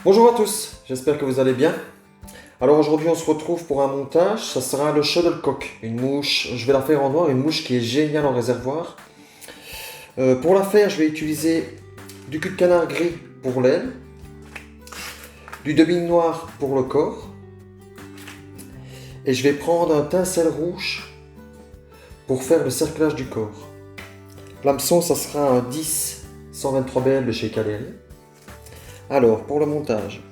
Bonjour à tous, j'espère que vous allez bien. Alors aujourd'hui on se retrouve pour un montage, ça sera le shuttlecock, une mouche, je vais la faire en noir, une mouche qui est géniale en réservoir. Pour la faire je vais utiliser du cul de canard gris pour l'aile, du dubbing noir pour le corps, et je vais prendre un tinsel rouge pour faire le cerclage du corps. L'hameçon ça sera un 10 123 BL de chez Caleri. Alors pour le montage,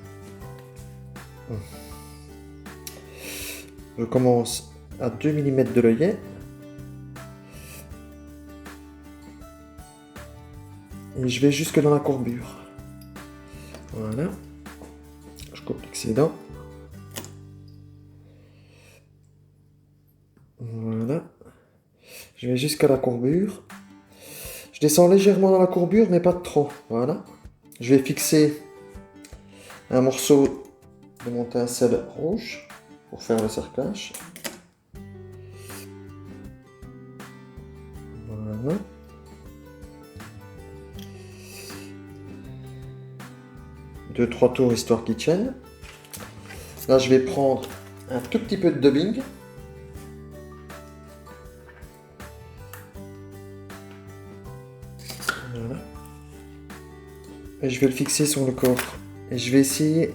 je commence à 2 mm de l'œillet. Et je vais jusque dans la courbure. Voilà. Je coupe l'excédent. Voilà. Je vais jusqu'à la courbure. Je descends légèrement dans la courbure, mais pas trop. Voilà. Je vais fixer un morceau de mon tinsel rouge pour faire le cerclage. Voilà. Deux, trois tours histoire qu'il tienne. Là, je vais prendre un tout petit peu de dubbing. Voilà. Et je vais le fixer sur le corps. Et je vais essayer.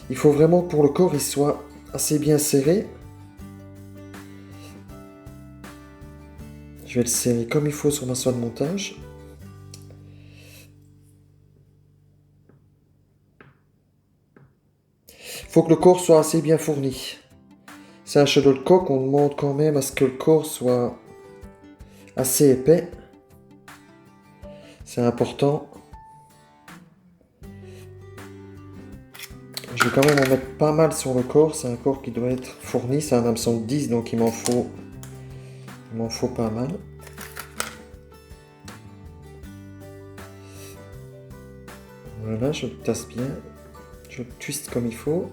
Il faut vraiment que pour le corps, il soit assez bien serré. Je vais le serrer comme il faut sur ma soie de montage. Il faut que le corps soit assez bien fourni. C'est un shuttlecock, on demande quand même à ce que le corps soit assez épais. C'est important. Je vais quand même en mettre pas mal sur le corps. C'est un corps qui doit être fourni. C'est un hameçon de 10, donc il m'en faut pas mal. Voilà, je le tasse bien. Je le twiste comme il faut.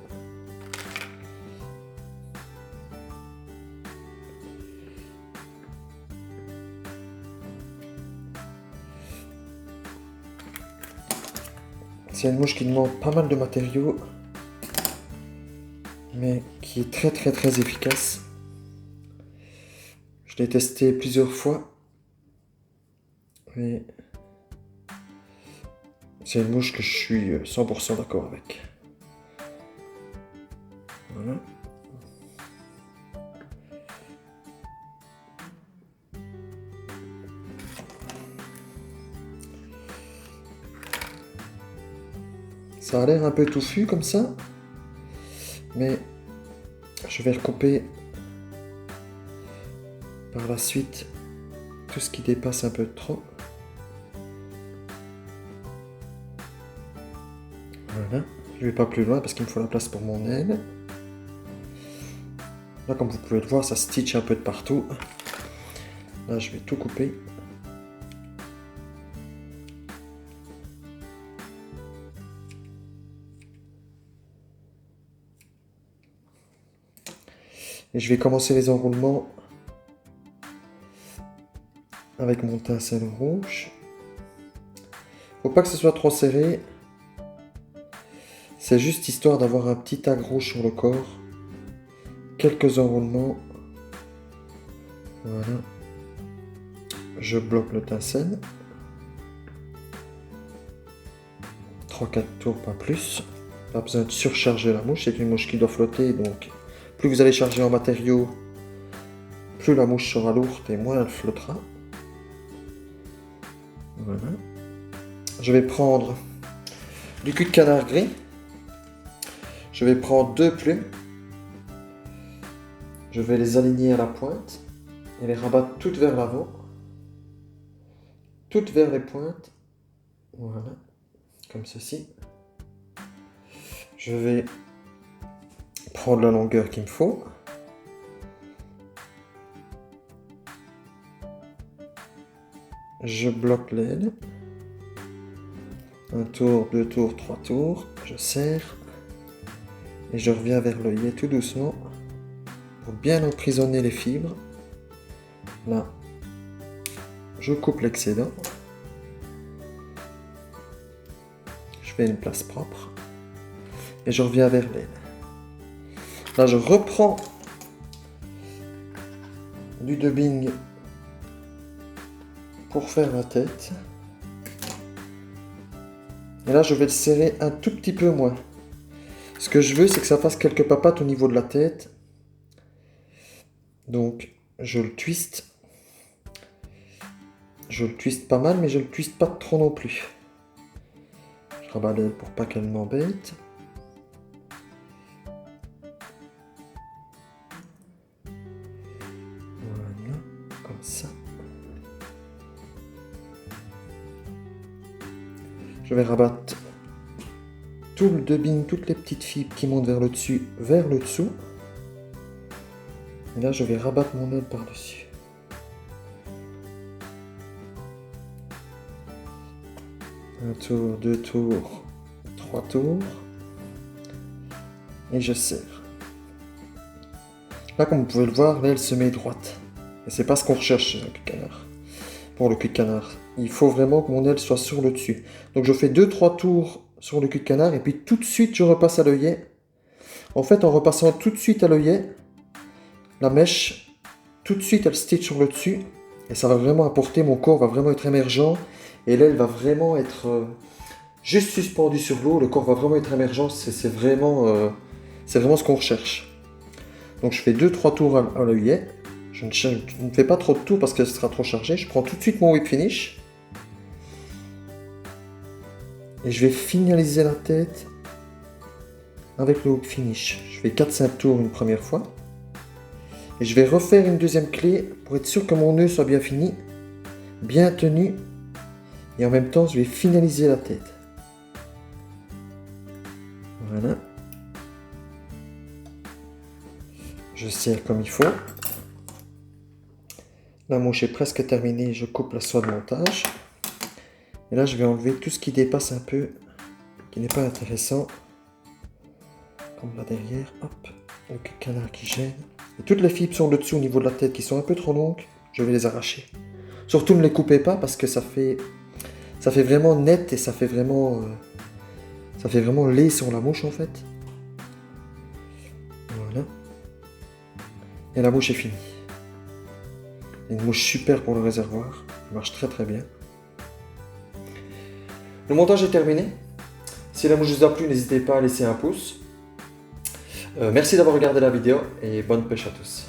C'est une mouche qui demande pas mal de matériaux, mais qui est très efficace. Je l'ai testé plusieurs fois. Et c'est une mouche que je suis 100% d'accord avec. Voilà. Ça a l'air un peu touffu comme ça, mais je vais recouper par la suite tout ce qui dépasse un peu trop. Voilà, je vais pas plus loin parce qu'il me faut la place pour mon aile. Là, comme vous pouvez le voir, ça stitch un peu de partout. Là, je vais tout couper. Et je vais commencer les enroulements avec mon tinsel rouge. Faut pas que ce soit trop serré. C'est juste histoire d'avoir un petit tag rouge sur le corps. Quelques enroulements. Voilà. Je bloque le tinsel. 3-4 tours, pas plus. Pas besoin de surcharger la mouche. C'est une mouche qui doit flotter, donc plus vous allez charger en matériaux, plus la mouche sera lourde et moins elle flottera. Voilà. Je vais prendre du cul de canard gris. Je vais prendre 2 plumes. Je vais les aligner à la pointe et les rabattre toutes vers l'avant. Toutes vers les pointes. Voilà. Comme ceci. Je vais prendre la longueur qu'il me faut. Je bloque l'aile. Un tour, 2 tours, 3 tours. Je serre. Et je reviens vers l'œillet tout doucement pour bien emprisonner les fibres. Là, je coupe l'excédent. Je fais une place propre. Et je reviens vers l'aile. Là, je reprends du dubbing pour faire la tête. Et là, je vais le serrer un tout petit peu moins. Ce que je veux, c'est que ça fasse quelques papates au niveau de la tête. Donc, je le twiste. Je le twiste pas mal, mais je le twiste pas trop non plus. Je rabats l'aile pour pas qu'elle m'embête. Voilà, comme ça. Je vais rabattre tout le dubbing, toutes les petites fibres qui montent vers le dessus, vers le dessous. Et là, je vais rabattre mon aile par-dessus. Un tour, 2 tours, 3 tours. Et je serre. Là, comme vous pouvez le voir, l'aile se met droite. Et c'est pas ce qu'on recherche chez un cul de canard. Pour le cul de canard. Il faut vraiment que mon aile soit sur le dessus. Donc je fais 2-3 tours sur le cul de canard et puis tout de suite je repasse à l'œillet. En fait, en repassant tout de suite à l'œillet, la mèche, tout de suite elle stitch sur le dessus. Et ça va vraiment apporter, mon corps va vraiment être émergent. Et l'aile va vraiment être juste suspendue sur l'eau. Le corps va vraiment être émergent. C'est vraiment ce qu'on recherche. Donc je fais 2-3 tours à l'œillet. Je ne fais pas trop de tours parce que ce sera trop chargé. Je prends tout de suite mon whip finish. Et je vais finaliser la tête avec le whip finish. Je fais 4-5 tours une première fois. Et je vais refaire une deuxième clé pour être sûr que mon nœud soit bien fini, bien tenu. Et en même temps, je vais finaliser la tête. Voilà. Je serre comme il faut. La mouche est presque terminée, je coupe la soie de montage. Et là, je vais enlever tout ce qui dépasse un peu, qui n'est pas intéressant. Comme là derrière, hop, le cul de canard qui gêne. Et toutes les fibres sur le dessus au niveau de la tête qui sont un peu trop longues, je vais les arracher. Surtout ne les coupez pas parce que ça fait vraiment net et ça fait vraiment laid sur la mouche en fait. Voilà. Et la mouche est finie. Une mouche super pour le réservoir, il marche très très bien. Le montage est terminé. Si la mouche vous a plu, n'hésitez pas à laisser un pouce. Merci d'avoir regardé la vidéo et bonne pêche à tous.